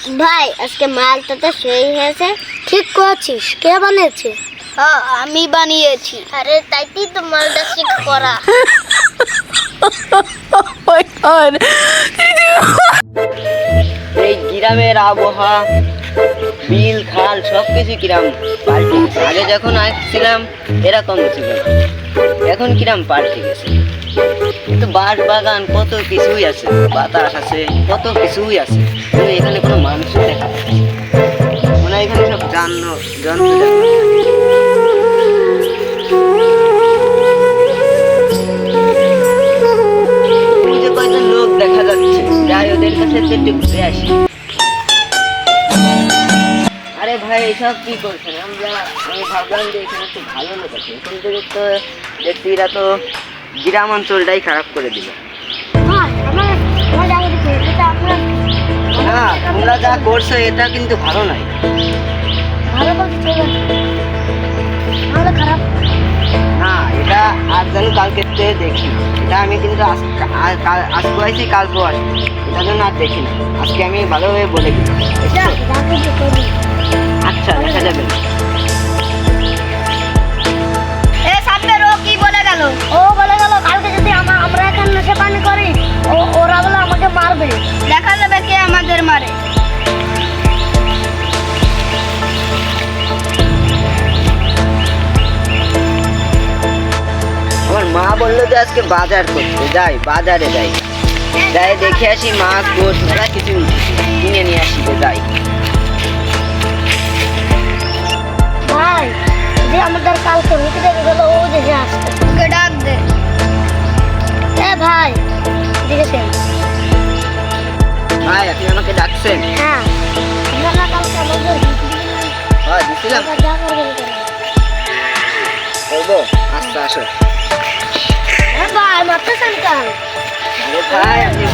ভাই আজকে মালটা তো সেই হয়েছে। ঠিক করছিস, কে বানিয়েছে? হ্যাঁ আমি বানিয়েছি। আরে তাইতেই তো মালটা ঠিক করা। এই গ্রামের আবহাওয়া, বিল খাল সবকিছু কিরাম পাল্টে গেছে। আগে যখন আসছিলাম এরকম ছিল না, এখন কিরাম পাল্টে গেছে। কিন্তু বাঁশ বাগান কত কিছুই আছে, বাতাস আছে, কত কিছুই আছে, কিন্তু এখানে কোনো মানুষ দেখা যাচ্ছে না। মনে হয় এখানে সব যন্ত্র ওই যে কয়েকজন লোক দেখা যাচ্ছে, যাই ওদের কাছে একটু ঘুরে আসি। আরে ভাই এসব কি করছেন? আমি ভাবলাম যে এখানে একটু ভালো লোক আছে, এখান থেকে তো দেখছি এরা তো গ্রাম অঞ্চলটাই খারাপ করে দিল। না তোমরা যা করছো এটা কিন্তু ভালো নয়। না এটা আর যেন কালকে দেখি, এটা আমি কিন্তু আজকে আইছি কালকেও আসবো, এটা যেন আর দেখি না। আজকে আমি ভালোভাবে বলে দিলাম। আচ্ছা দেখা যাবে। ও বলে গেল কালকে যদি আমরা এখানে নেশে পানি করি ওরা বলে আমাকে মারবে। দেখা যাবে কে আমাদের মারে। আমার মা বললো যে আজকে বাজার করতে যাই, বাজারে যাই, যাই দেখে আসি মাছ গোছ মেলা কিছু কিনে নিয়ে আসি। যাই ভাই যে আমাদের কালকে রুটি দেখে গেল ও দেখে আসতে, ওকে ডাক দে। ভাই দেখেছেন? ভাই আপনি আমাকে ডাকছেন? হ্যাঁ আপনারা কালকে আমাদের হ্যাঁ দিছিলাম, যা করবেন করবো। আচ্ছা আসো। ভাই মারতেছেন কেন? আরে ভাই আপনি